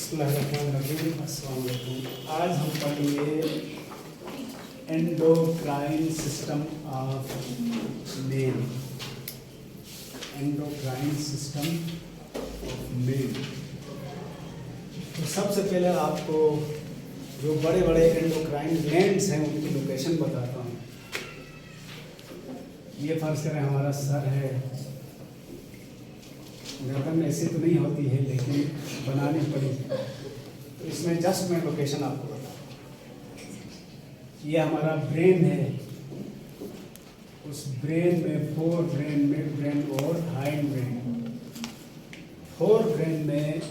बिस्मिल्लाहिर्रहमानिर्रहीम। आज हम पढ़ेंगे endocrine system of male. Endocrine system of male. तो सबसे पहले आपको जो बड़े बड़े एंडोक्राइन ग्लैंड्स हैं उनकी लोकेशन बताता हूँ। ये फर्ज करें हमारा सर है, गर्दन ऐसी तो नहीं होती है लेकिन बनानी पड़ेगी, तो इसमें जस्ट मैं लोकेशन आपको बताता हूँ। ये हमारा ब्रेन है, उस ब्रेन में फोर ब्रेन, मिड ब्रेन और हाइंड ब्रेन। फोर ब्रेन में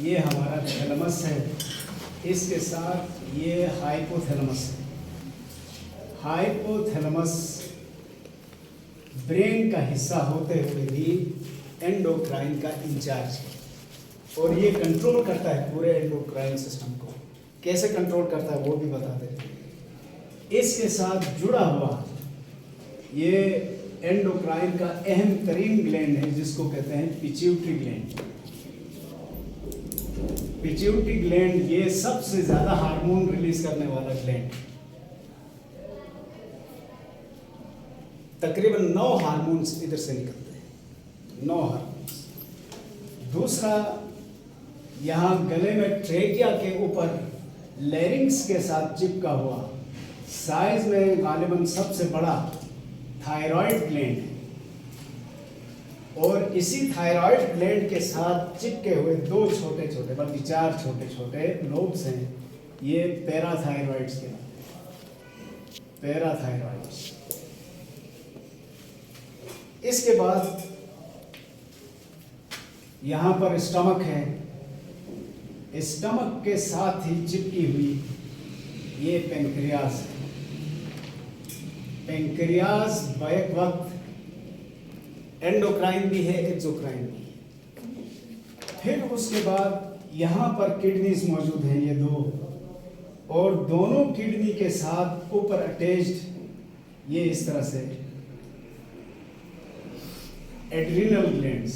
ये हमारा थैलेमस है, इसके साथ ये हाइपोथैलेमस है। हाइपोथैलेमस ब्रेन का हिस्सा होते हुए भी एंडोक्राइन का इंचार्ज है और ये कंट्रोल करता है पूरे एंडोक्राइन सिस्टम को। कैसे कंट्रोल करता है वो भी बता देते हैं। इसके साथ जुड़ा हुआ ये एंडोक्राइन का अहम तरीन ग्लैंड है जिसको कहते हैं पिट्यूटरी ग्लैंड। पिट्यूटरी ग्लैंड ये सबसे ज्यादा हार्मोन रिलीज करने वाला ग्लैंड। तकरीबन 9 हार्मोन्स इधर से निकलते हैं, 9 हार्मोन्स। दूसरा, यहाँ गले में ट्रेकिया के ऊपर लैरिंक्स के साथ चिपका हुआ साइज में गालिबन सबसे बड़ा थायराइड ग्लैंड है और इसी थायराइड ग्लैंड के साथ चिपके हुए 2 छोटे छोटे बल्कि 4 छोटे छोटे लोब्स हैं। ये पैराथायरॉइड्स के पैराथायरॉइड्स। इसके बाद यहाँ पर स्टमक है, स्टमक के साथ ही चिपकी हुई ये पेंक्रियाज है। पेंक्रियाज बैक वक्त एंडोक्राइन भी है, एक्सोक्राइन भी है। फिर उसके बाद यहाँ पर किडनीज मौजूद हैं, ये 2, और दोनों किडनी के साथ ऊपर अटैच्ड ये इस तरह से एड्रिनल ग्लैंड्स,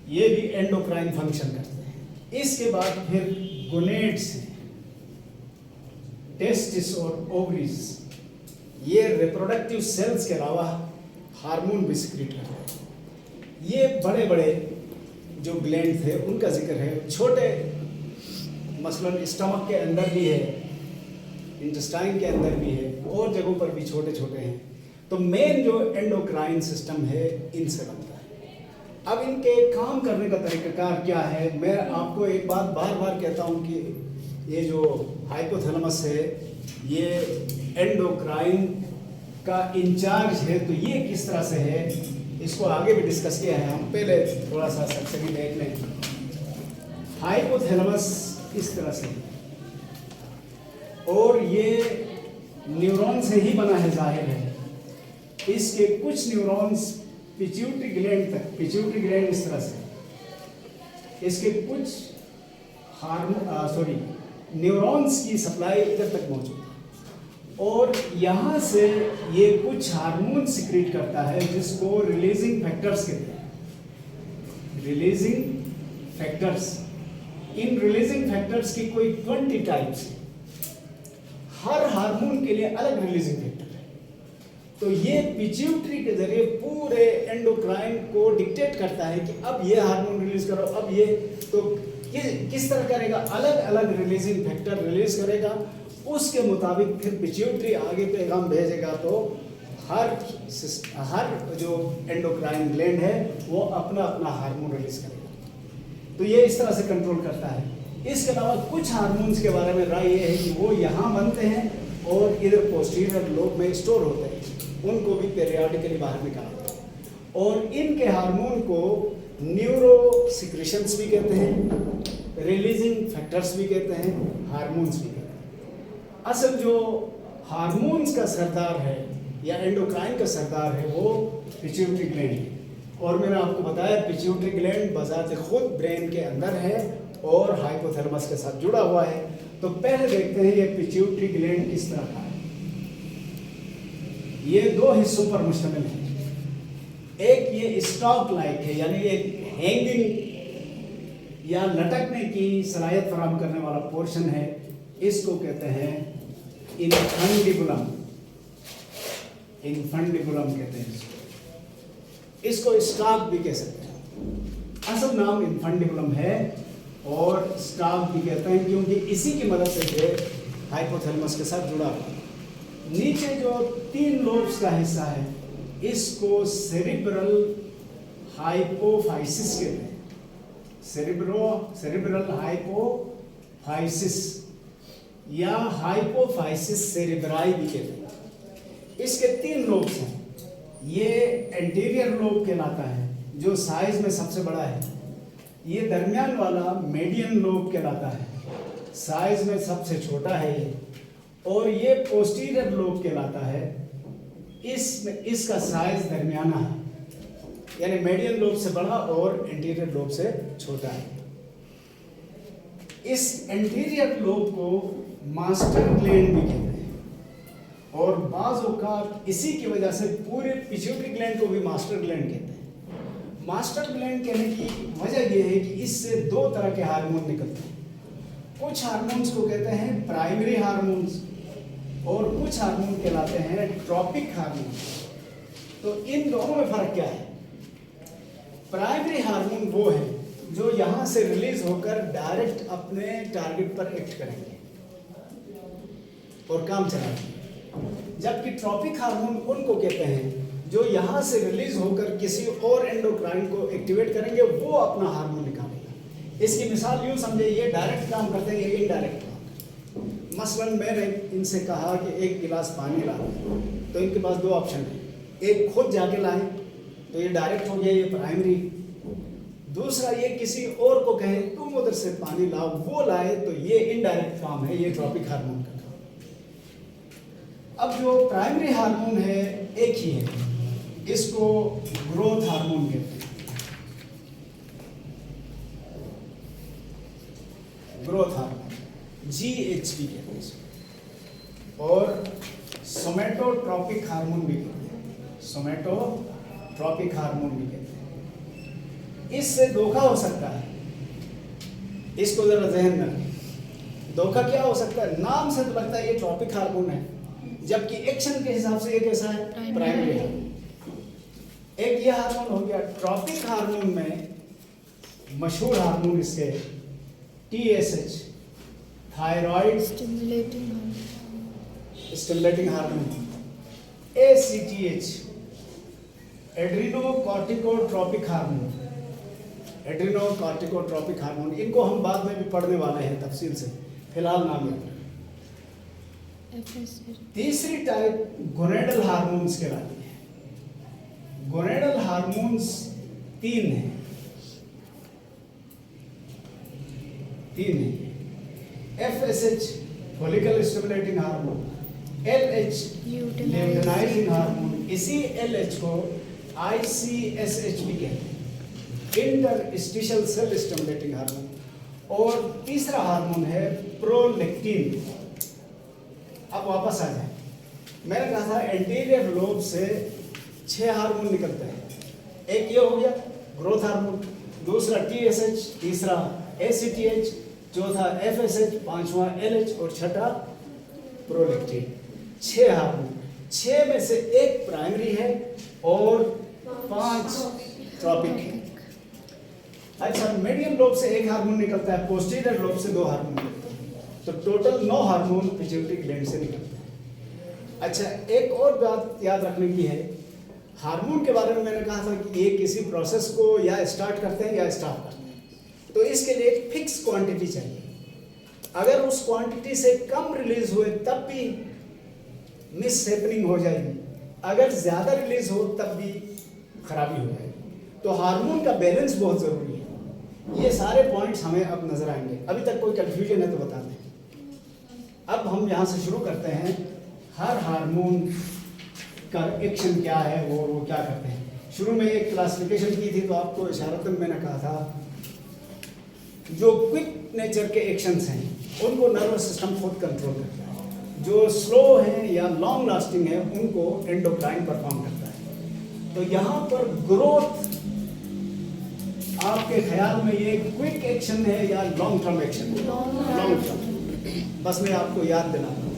ये भी एंडोक्राइन फंक्शन करते हैं। इसके बाद फिर गोनेड्स हैं, टेस्टिस और ओवरीज, ये रिप्रोडक्टिव सेल्स के अलावा हार्मोन भी सिक्रीट करते हैं। ये बड़े बड़े जो ग्लैंड थे उनका जिक्र है। छोटे मसलन स्टमक के अंदर भी है, इंटेस्टाइन के अंदर भी है, और जगहों पर भी छोटे छोटे हैं। तो मेन जो एंडोक्राइन सिस्टम है इनसे बनता है। अब इनके काम करने का तरीकाकार क्या है, मैं आपको एक बात बार बार कहता हूं कि ये जो हाइपोथैलेमस है ये एंडोक्राइन का इंचार्ज है। तो ये किस तरह से है इसको आगे भी डिस्कस किया है, हम पहले थोड़ा सा सक्सेसफुली देख लें। हाइपोथैलेमस इस तरह से और ये न्यूरॉन से ही बना है, जाहिर है। इसके कुछ न्यूरॉन्स पिट्यूटरी ग्लैंड तक, पिट्यूटरी ग्लैंड इस तरह से, इसके कुछ न्यूरॉन्स की सप्लाई इधर तक मौजूद है और यहाँ से ये कुछ हार्मोन सिक्रीट करता है जिसको रिलीजिंग फैक्टर्स कहते हैं। रिलीजिंग फैक्टर्स, इन रिलीजिंग फैक्टर्स की कोई 20 टाइप्स है। हर हार्मोन के लिए अलग रिलीजिंग फैक्टर है। तो ये पिट्यूटरी के जरिए पूरे एंडोक्राइन को डिक्टेट करता है कि अब ये हार्मोन रिलीज करो, अब ये, तो ये किस तरह करेगा, अलग अलग रिलीजिंग फैक्टर रिलीज करेगा। उसके मुताबिक फिर पिट्यूटरी आगे पैगाम भेजेगा। तो हर जो एंडोक्राइन ग्लैंड है वो अपना अपना हार्मोन रिलीज करेगा। तो ये इस तरह से कंट्रोल करता है। इसके अलावा कुछ हार्मोन्स के बारे में राय ये है कि वो यहाँ बनते हैं और इधर पोस्टीरियर लोब में स्टोर होते हैं, उनको भी पीरियडिकली बाहर निकालते हैं। और इनके हार्मोन को न्यूरो सिक्रेशंस भी कहते हैं, रिलीजिंग फैक्टर्स भी कहते हैं, हार्मोन्स भी कहते हैं। असल जो हार्मोन्स का सरदार है या एंडोक्राइन का सरदार है वो पिट्यूटरी ग्लैंड है। और मैंने आपको बताया पिट्यूटरी ग्लैंड बजाते खुद ब्रेन के अंदर है और हाइपोथैलेमस के साथ जुड़ा हुआ है। तो पहले देखते हैं ये पिट्यूटरी ग्लैंड किस तरह का है। ये 2 हिस्सों पर मुश्तमिल है। एक ये स्टॉक लाइक है, यानी एक हैंगिंग या लटकने की सलाहियत फराहम करने वाला पोर्शन है, इसको कहते हैं इनफंडिबुलम। इनफंडिबुलम कहते हैं इसको स्टॉक भी कह सकते हैं। असल नाम इनफंडिबुलम है और स्टॉक भी कहते हैं क्योंकि इसी की मदद से ये हाइपोथैलेमस के साथ जुड़ा हुआ है। नीचे जो 3 लोब्स का हिस्सा है इसको सेरिब्रल हाइपोफाइसिस कहते हैं। सेरिब्रल हाइपोफाइसिस या हाइपोफाइसिस सेरिब्राई भी कहते हैं। इसके 3 लोब्स हैं। ये एंटीरियर लोब कहलाता है जो साइज में सबसे बड़ा है। ये दरमियान वाला मीडियन लोब कहलाता है, साइज में सबसे छोटा है ये। और ये पोस्टीरियर लोब कहलाता है, इसका साइज दरमियाना है, यानी मीडियन लोब से बड़ा और एंटीरियर लोब से छोटा है। इस एंटीरियर लोब को मास्टर ग्लैंड भी कहते हैं और बाज़ औक़ात इसी की वजह से पूरे पिट्यूटरी ग्लैंड को भी मास्टर ग्लैंड कहते हैं। मास्टर ग्लैंड कहने की वजह यह है कि इससे 2 तरह के हार्मोन निकलते हैं। कुछ हार्मोन्स को कहते हैं प्राइमरी हार्मोन्स और कुछ हार्मोन कहलाते हैं ट्रॉपिक हार्मोन। तो इन दोनों में फर्क क्या है? प्राइमरी हार्मोन वो है जो यहाँ से रिलीज होकर डायरेक्ट अपने टारगेट पर एक्ट करेंगे और काम चलाएंगे, जबकि ट्रॉपिक हार्मोन उनको कहते हैं जो यहाँ से रिलीज होकर किसी और एंडोक्राइन को एक्टिवेट करेंगे, वो अपना हार्मोन निकालेगा। इसकी मिसाल यूँ समझे, ये डायरेक्ट काम करते हैं, ये इनडायरेक्ट काम करते हैं। मसलन मैंने इनसे कहा कि 1 गिलास पानी ला, तो इनके पास 2 ऑप्शन है। एक खुद जाके लाएं तो ये डायरेक्ट हो गया, ये प्राइमरी। दूसरा ये किसी और को कहे तुम उधर से पानी लाओ, वो लाए, तो ये इनडायरेक्ट काम है, ये ट्रॉपिक हार्मोन का काम। अब जो प्राइमरी हार्मोन है एक ही है, इसको ग्रोथ हार्मोन कहते हैं। ग्रोथ हार्मोन GHB कहते हैं इसको, और सोमेटोट्रॉपिक हार्मोन भी कहते हैं। सोमेटोट्रॉपिक हार्मोन भी कहते हैं। इससे धोखा हो सकता है, इसको जरा जहन में रखें। धोखा क्या हो सकता है? नाम से तो लगता है ये ट्रॉपिक हार्मोन है, जबकि एक्शन के हिसाब से ये कैसा है? Primary hormone. एक ये हार्मोन हो गया। ट्रॉपिक हार्मोन में मशहूर हार्मोन इसके TSH, thyroid stimulating hormone, ACTH, adrenocorticotropic hormone. Adrenocorticotropic hormone, इनको हम बाद में भी पढ़ने वाले हैं तफसील से, फिलहाल नाम याद रखें। तीसरी टाइप गोनेडल हार्मोन्स कहलाती है। गोनेडल हार्मोन्स 3 हैं। FSH follicle stimulating hormone, LH luteinising hormone, इसी LH को ICSH भी कहते हैं, इंटरस्टिशियल सेल स्टिमुलेटिंग हार्मोन। और तीसरा हार्मोन है प्रोलेक्टिन। अब वापस आ जाए, मैंने कहा था एंटीरियर लोब से 6 हार्मोन निकलते हैं। एक ये हो गया ग्रोथ हार्मोन, दूसरा TSH, तीसरा ACTH, चौथा FSH, पांचवा LH और छठा प्रोलेक्टिन। 6 हार्मोन, 6 में से 1 प्राइमरी है और 5 ट्रॉपिक है। अच्छा, मीडियम लोब से 1 हार्मोन निकलता है, पोस्टीरियर लोब से 2 हार्मोन निकलते हैं, तो टोटल 9 हार्मोन पिट्यूटरी ग्लैंड से निकलते हैं। अच्छा, एक और बात याद रखने की है, हार्मोन के बारे में मैंने कहा था कि ये किसी प्रोसेस को या स्टार्ट करते हैं या स्टॉप करते हैं, तो इसके लिए एक फिक्स क्वांटिटी चाहिए। अगर उस क्वांटिटी से कम रिलीज हुए तब भी मिस हैपनिंग हो जाएगी, अगर ज़्यादा रिलीज हो तब भी खराबी हो जाएगी। तो हार्मोन का बैलेंस बहुत ज़रूरी है। ये सारे पॉइंट्स हमें अब नज़र आएंगे। अभी तक कोई कंफ्यूजन है तो बता दें। अब हम यहाँ से शुरू करते हैं, हर हार्मोन का एक्शन क्या है, वो क्या करते हैं। शुरू में एक क्लासिफिकेशन की थी, तो आपको इशारतन मैंने कहा था जो क्विक नेचर के एक्शंस हैं उनको नर्वस सिस्टम खुद कंट्रोल करता है, जो स्लो हैं या लॉन्ग लास्टिंग है उनको एंडोक्राइन परफॉर्म करता है। तो यहां पर ग्रोथ आपके ख्याल में ये क्विक एक्शन है या लॉन्ग टर्म एक्शन है? Long term. बस मैं आपको याद दिलाता हूं,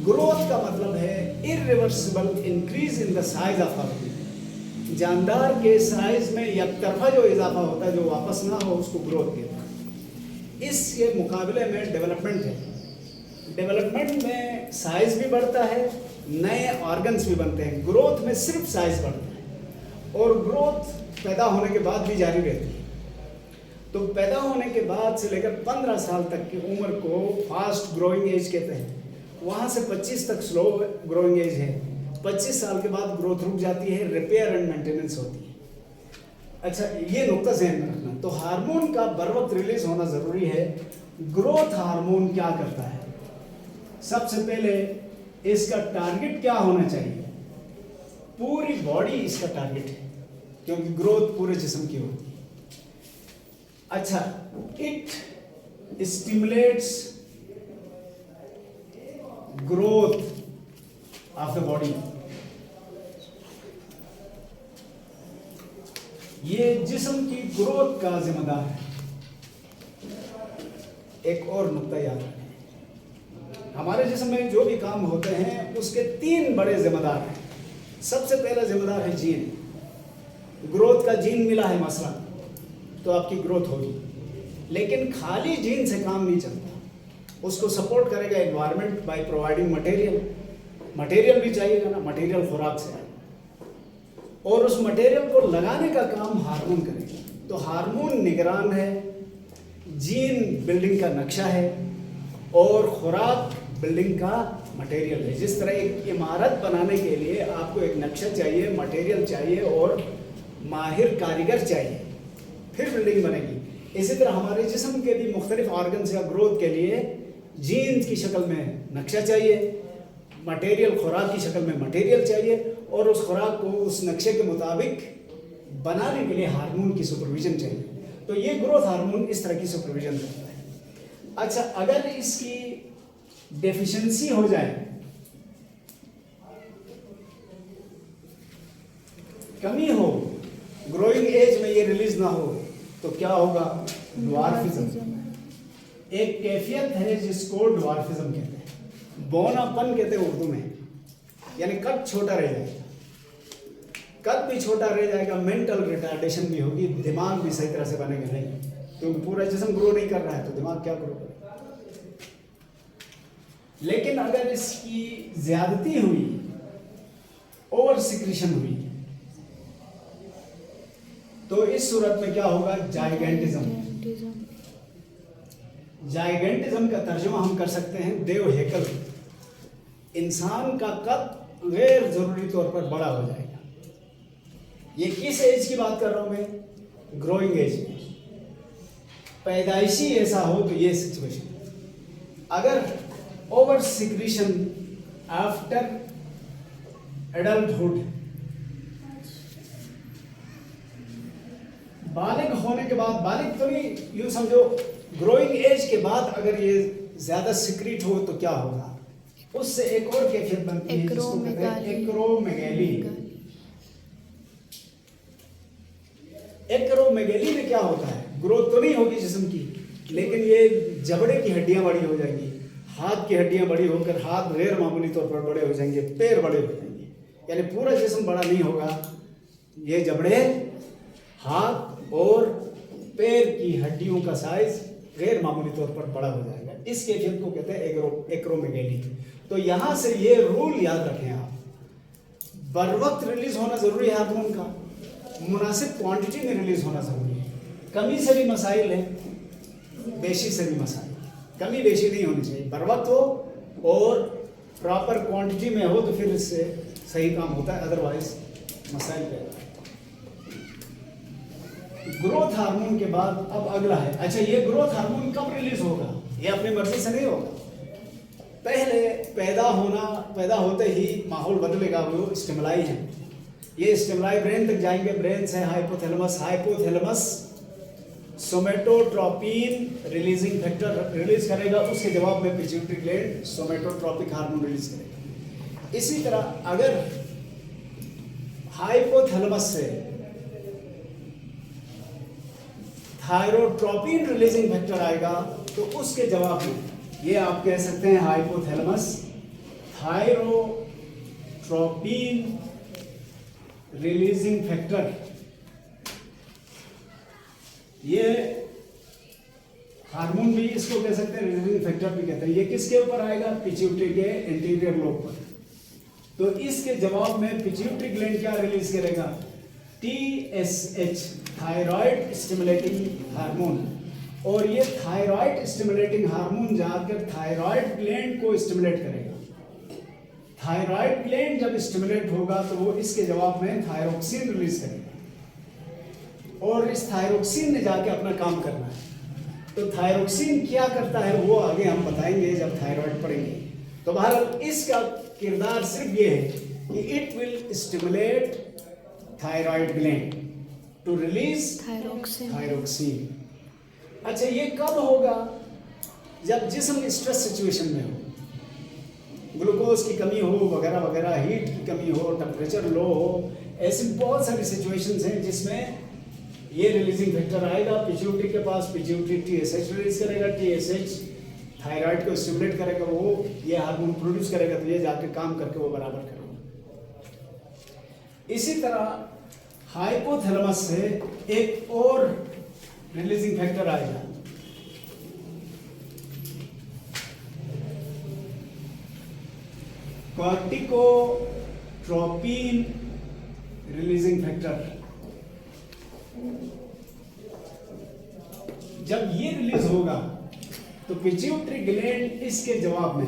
ग्रोथ का मतलब है irreversible increase in the size of organ. जानदार के साइज में एकतरफा जो इजाफा होता है, जो वापस ना हो, उसको ग्रोथ कहते हैं। इसके मुकाबले में डेवलपमेंट है। डेवलपमेंट में साइज भी बढ़ता है, नए ऑर्गन्स भी बनते हैं। ग्रोथ में सिर्फ साइज बढ़ता है और ग्रोथ पैदा होने के बाद भी जारी रहती है। तो पैदा होने के बाद से लेकर 15 साल तक की उम्र को फास्ट ग्रोइंग एज कहते हैं। वहाँ से 25 तक स्लो ग्रोइंग एज है। 25 साल के बाद ग्रोथ रुक जाती है, रिपेयर एंड मेंटेनेंस होती है। अच्छा, ये नुक्ता ज़हन में रखना। तो हार्मोन का बर वक्त रिलीज होना ज़रूरी है। ग्रोथ हार्मोन क्या करता है? सबसे पहले इसका टारगेट क्या होना चाहिए? पूरी बॉडी इसका टारगेट है, क्योंकि ग्रोथ पूरे जिस्म की होती है। अच्छा, it stimulates growth of the body. ये जिस्म की ग्रोथ का जिम्मेदार है। एक और नुक्ता याद रखें, हमारे जिस्म में जो भी काम होते हैं उसके 3 बड़े जिम्मेदार हैं। सबसे पहला जिम्मेदार है जीन। ग्रोथ का जीन मिला है मसला, तो आपकी ग्रोथ होगी। लेकिन खाली जीन से काम नहीं चलता, उसको सपोर्ट करेगा environment by providing material. Material भी चाहिएगा ना, मटेरियल खुराक से आएगा, और उस मटेरियल को लगाने का काम हार्मोन करेगा। तो हार्मोन निगरान है, जीन बिल्डिंग का नक्शा है, और खुराक बिल्डिंग का मटेरियल है। जिस तरह एक इमारत बनाने के लिए आपको एक नक्शा चाहिए, मटेरियल चाहिए और माहिर कारीगर चाहिए, फिर बिल्डिंग बनेगी। इसी तरह हमारे जिस्म के भी मुख्तलिफ ऑर्गन्स या ग्रोथ के लिए जीन्स की शक्ल में नक्शा चाहिए, मटेरियल खुराक की शक्ल में मटेरियल चाहिए, और उस खुराक को उस नक्शे के मुताबिक बनाने के लिए हार्मोन की सुपरविजन चाहिए। तो ये ग्रोथ हार्मोन इस तरह की सुपरविजन करता है। अच्छा, अगर इसकी डेफिशिएंसी हो जाए, कमी हो, ग्रोइंग एज में ये रिलीज ना हो, तो क्या होगा? ड्वार्फिज्म। एक कैफियत है जिसको ड्वार्फिज्म कहते हैं, बौनापन कहते हैं उर्दू में, यानी कद छोटा रह जाएगा। कद भी छोटा रह जाएगा, मेंटल रिटार्डेशन भी होगी, दिमाग भी सही तरह से बनेगा नहीं, क्योंकि पूरा जिस्म ग्रो नहीं कर रहा है तो दिमाग क्या ग्रो करेगा। लेकिन अगर इसकी ज्यादती हुई, ओवर सिक्रीशन हुई, तो इस सूरत में क्या होगा? जाइगेंटिज्म। जाइगेंटिज्म का तर्जुमा हम कर सकते हैं देव हेकल। इंसान का कद गैर जरूरी तौर पर बड़ा हो जाएगा। ये किस एज की बात कर रहा हूं मैं? ग्रोइंग एज में। पैदाइशी ऐसा हो तो ये सिचुएशन। अगर ओवर सिक्रीशन आफ्टर एडल्टहुड, बालिग होने के बाद, बालिग तो नहीं, यूं समझो ग्रोइंग एज के बाद अगर ये ज्यादा सिक्रीट हो तो क्या होगा? उससे एक और कैफियत बनती है जिसको कहते हैं एक्रोमेगैली। एक्रोमेगैली में क्या होता है? ग्रोथ तो नहीं होगी जिस्म की, लेकिन ये जबड़े की हड्डियां बड़ी हो जाएंगी, हाथ की हड्डियां बड़ी होकर हाथ गैर मामूली तौर पर बड़े हो जाएंगे, पैर बड़े हो जाएंगे, यानी पूरा जिस्म बड़ा नहीं होगा। ये जबड़े, हाथ और पैर की हड्डियों का साइज गैर मामूली तौर पर बड़ा हो जाएगा। इस कैफियत को कहते हैं एक्रोमेगैली। तो यहां से ये रूल याद रखें आप, बर वक्त रिलीज होना जरूरी है हार्मोन का, मुनासिब क्वांटिटी में रिलीज होना जरूरी है। कमी से भी मसाइल है, बेशी से भी मसाइल। कमी बेशी नहीं होनी चाहिए, बर वक्त हो और प्रॉपर क्वांटिटी में हो तो फिर इससे सही काम होता है, अदरवाइज मसाइल पैदा। ग्रोथ हार्मोन के बाद अब अगला है, अच्छा ये ग्रोथ हार्मोन कब रिलीज होगा? ये अपनी मर्जी से नहीं होगा। पहले पैदा होते ही माहौल बदलेगा, वो स्टिमुलाई है। ये स्टिमुलाई ब्रेन तक जाएंगे, ब्रेन से hypothalamus somatotropin releasing factor release करेगा, उसके जवाब में पिट्यूटरी ग्लैंड सोमेटोट्रोपिक हार्मोन रिलीज करेगा। इसी तरह अगर हाइपोथैलेमस से थायरोट्रोपिन रिलीजिंग फैक्टर आएगा, तो उसके जवाब में ये आप कह सकते हैं हाइपोथैलेमस थायरोट्रोपिन रिलीजिंग फैक्टर। ये हार्मोन भी इसको कह सकते हैं, रिलीजिंग फैक्टर भी कहते हैं। ये किसके ऊपर आएगा? पिट्यूटरी के एंटीरियर लोब पर। तो इसके जवाब में पिट्यूटरी ग्लैंड क्या रिलीज करेगा? TSH, thyroid stimulating hormone. और ये थायराइड स्टिमुलेटिंग हार्मोन जाकर थायराइड ग्लैंड को स्टिमुलेट करेगा। थायराइड ग्लैंड जब स्टिमुलेट होगा तो वो इसके जवाब में थायरोक्सिन रिलीज करेगा, और इस थायरोक्सिन ने जाके अपना काम करना है। तो थायरोक्सिन क्या करता है वो आगे हम बताएंगे जब थायराइड पढ़ेंगे। तो बहरहाल इसका किरदार सिर्फ ये है कि it will stimulate thyroid gland to release thyroxine. अच्छा, ये कब होगा? जब जिस्म स्ट्रेस सिचुएशन में हो, ग्लूकोज की कमी हो वगैरह वगैरह, हीट की कमी हो, टेम्परेचर लो हो, ऐसी बहुत सारी सिचुएशंस हैं जिसमें ये रिलीजिंग फैक्टर आएगा पिट्यूटरी के पास। पिट्यूटरी TSH रिलीज करेगा, TSH थायराइड को स्टिमुलेट करेगा, वो ये हार्मोन प्रोड्यूस करेगा, तो ये जाके काम करके वो बराबर करेगा। इसी तरह हाइपोथैलेमस से एक और रिलीजिंग फैक्टर आएगा, कॉर्टिकोट्रोपिन रिलीजिंग फैक्टर। जब ये रिलीज होगा तो पिट्यूटरी ग्लैंड इसके जवाब में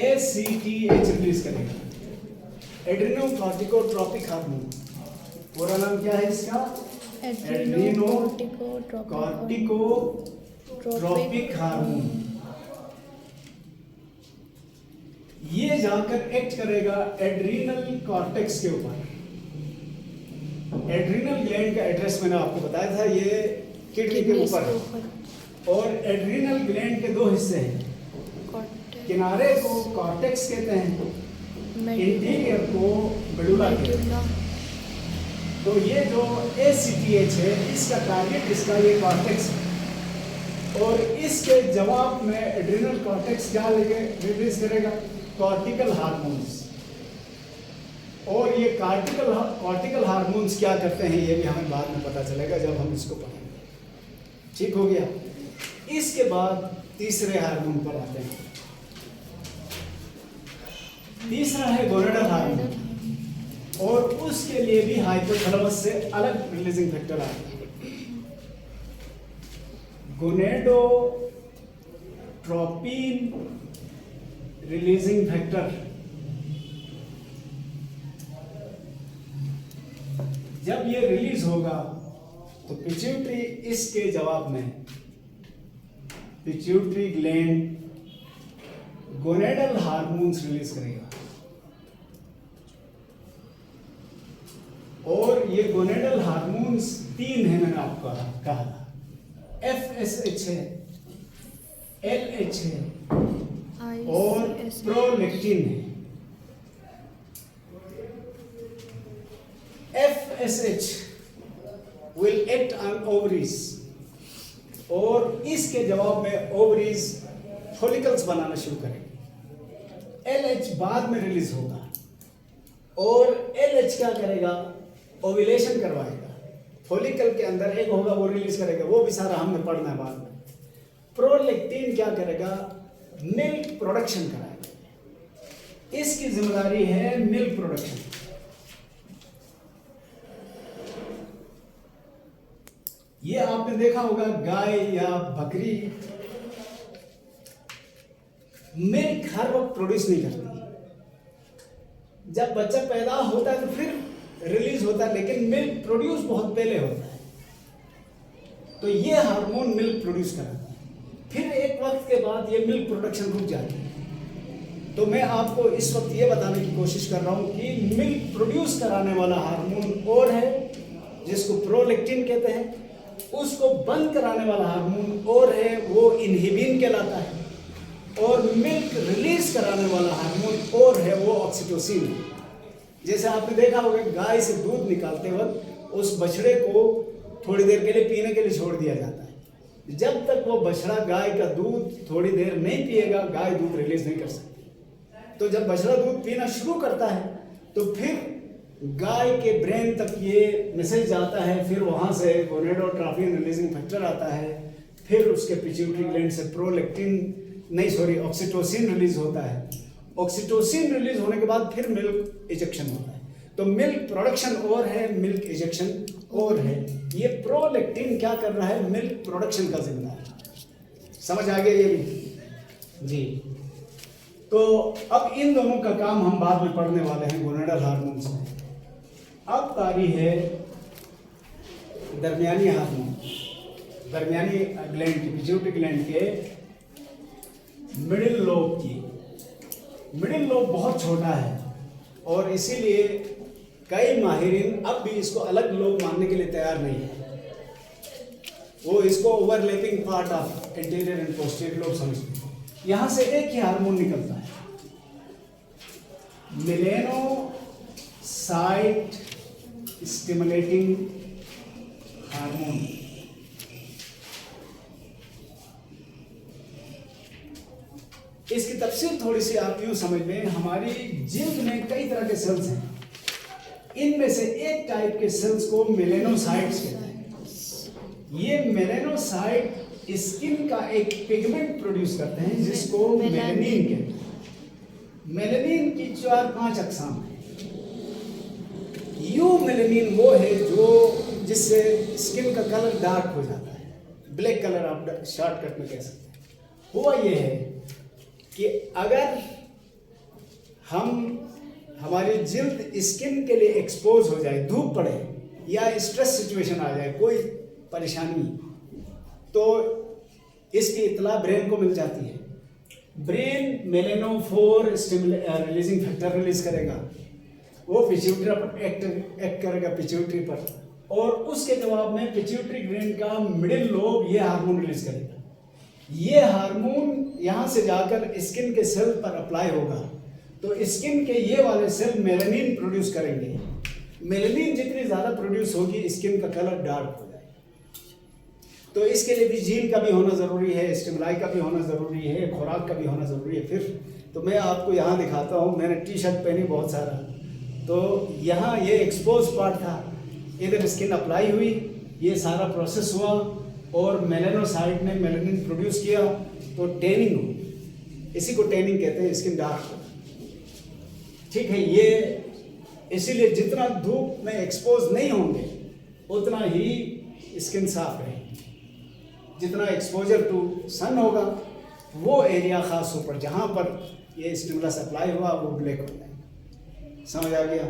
ACTH रिलीज करेगा, एड्रिनो कॉर्टिकोट्रोपिक हार्मोन। पूरा नाम क्या है इसका? एड्रिनो कॉर्टिकोट्रोपिक हार्मोन। ये जाकर एक्ट करेगा एड्रीनल कॉर्टेक्स के ऊपर। एड्रीनल ग्लैंड का एड्रेस मैंने आपको बताया था, ये किडनी के ऊपर है। और एड्रीनल ग्लैंड के दो हिस्से हैं, किनारे को कॉर्टेक्स कहते हैं, इंटीरियर को मेडुला कहते हैं। तो ये जो ACTH है, इसका टारगेट इसका ये कॉर्टेक्स है, और इसके जवाब में एड्रीनल कॉर्टेक्स क्या रिलीज करेगा? Cortical hormones. और ये कॉर्टिकल हार्मोन्स क्या करते हैं ये भी हमें बाद में पता चलेगा जब हम इसको पढ़ेंगे। ठीक हो गया। इसके बाद तीसरे हार्मोन पर आते हैं। तीसरा है गोनेडल हार्मोन, और उसके लिए भी हाइपोथैलेमस से अलग रिलीजिंग फैक्टर आता है, गोनेडोट्रोपिन रिलीजिंग फैक्टर। जब ये रिलीज होगा तो पिट्यूटरी इसके जवाब में, pituitary gland gonadal hormones release करेगा। और ये गोनेडल हार्मोन्स 3 हैं, मैंने आपको कहा था। FSH है, LH है और प्रोलेक्टिन है। FSH will act on ovaries, और इसके जवाब में ओवरीज फॉलिकल्स बनाना शुरू करेंगे। LH बाद में रिलीज होगा, और LH क्या करेगा? ओव्यूलेशन करवाएगा। फॉलिकल के अंदर एक होगा वो रिलीज करेगा, वो भी सारा हमने पढ़ना है बाद में। प्रोलेक्टिन क्या करेगा? मिल्क प्रोडक्शन कराएगा। इसकी जिम्मेदारी है मिल्क प्रोडक्शन। ये आपने देखा होगा गाय या बकरी मिल्क हर वक्त प्रोड्यूस नहीं करती। जब बच्चा पैदा होता है तो फिर रिलीज होता है, लेकिन मिल्क प्रोड्यूस बहुत पहले होता है। तो ये हार्मोन मिल्क प्रोड्यूस कराता है, फिर एक वक्त के बाद ये मिल्क प्रोडक्शन रुक जाती है। तो मैं आपको इस वक्त ये बताने की कोशिश कर रहा हूं कि मिल्क प्रोड्यूस कराने वाला हार्मोन और है जिसको प्रोलेक्टिन कहते हैं, उसको बंद कराने वाला हार्मोन और है, वो इनहिबिन कहलाता है, और मिल्क रिलीज कराने वाला हार्मोन और है, वो ऑक्सीटोसिन है। जैसे आपने देखा होगा गाय से दूध निकालते वक्त उस बछड़े को थोड़ी देर के लिए पीने के लिए छोड़ दिया जाता है। जब तक वो बछड़ा गाय का दूध थोड़ी देर नहीं पिएगा, गाय दूध रिलीज नहीं कर सकती। तो जब बछड़ा दूध पीना शुरू करता है तो फिर गाय के ब्रेन तक ये मैसेज जाता है, फिर वहाँ से गोनेडोट्रोपिन रिलीजिंग फैक्टर आता है, फिर उसके पिट्यूटरी ग्लैंड से ऑक्सीटोसिन रिलीज होता है। ऑक्सीटोसिन रिलीज होने के बाद फिर मिल्क इजेक्शन होता है। तो मिल्क प्रोडक्शन और है, मिल्क इजेक्शन और है। ये प्रोलैक्टिन क्या कर रहा है? मिल्क प्रोडक्शन का जिम्मेदार है। समझ आ गया ये भी जी। तो अब इन दोनों का काम हम बाद में पढ़ने वाले हैं गोनेडल हार्मोन्स में। अब बारी है दरमियानी हार्मोन, दरमियानी ग्लैंड की, पिट्यूटरी ग्लैंड के मिडिल लोब की। मिडिल लोब बहुत छोटा है और इसीलिए कई माहिरीन अब भी इसको अलग लोब मानने के लिए तैयार नहीं है। वो इसको overlapping part of anterior and posterior lobe समझते हैं। यहाँ से एक ही हार्मोन निकलता है, मेलेनोसाइट स्टिमुलेटिंग हार्मोन। इसकी तफसील थोड़ी सी आप यूं समझ लें, हमारी जिल्द में कई तरह के सेल्स हैं। इनमें से एक टाइप के सेल्स को मेलेनोसाइट्स कहते हैं। ये मेलेनोसाइट स्किन का एक पिगमेंट प्रोड्यूस करते हैं जिसको मेलानिन कहते हैं। मेलानिन की 4-5 अक़साम है। यू मेलानिन वो है जो जिससे स्किन का कलर डार्क हो जाता है, ब्लैक कलर आप शॉर्टकट में कह सकते हैं। हुआ ये है कि अगर हमारी जिल्द स्किन के लिए एक्सपोज हो जाए, धूप पड़े या स्ट्रेस सिचुएशन आ जाए, कोई परेशानी, तो इसकी इत्तला ब्रेन को मिल जाती है। ब्रेन मेलेनोफोर रिलीजिंग फैक्टर रिलीज करेगा, वो पिट्यूटरी पर एक्ट करेगा, पिट्यूटरी पर, और उसके जवाब में पिट्यूटरी ग्लैंड का मिडिल लोब ये हार्मोन रिलीज करेगा। ये हार्मोन यहाँ से जाकर स्किन के सेल पर अप्लाई होगा तो स्किन के ये वाले सेल मेलानिन प्रोड्यूस करेंगे। मेलानिन जितनी ज़्यादा प्रोड्यूस होगी स्किन का कलर डार्क हो जाएगा। तो इसके लिए भी जीन का भी होना ज़रूरी है, स्टिमुलाई का भी होना ज़रूरी है, खुराक का भी होना ज़रूरी है। फिर तो मैं आपको यहाँ दिखाता हूँ, मैंने टी शर्ट पहनी बहुत सारा, तो यहाँ ये एक्सपोज पार्ट था, इधर स्किन अप्लाई हुई, ये सारा प्रोसेस हुआ और मेलेनोसाइट ने मेलानिन प्रोड्यूस किया तो टैनिंग हुई। इसी को टैनिंग कहते हैं, स्किन डार्क हो। ठीक है, ये इसीलिए जितना धूप में एक्सपोज नहीं होंगे उतना ही स्किन साफ रहेगी। जितना एक्सपोजर टू सन होगा वो एरिया खास ऊपर जहाँ पर ये स्टिमुलस अप्लाई हुआ वो ब्लैक हो जाएगा। समझ आ गया?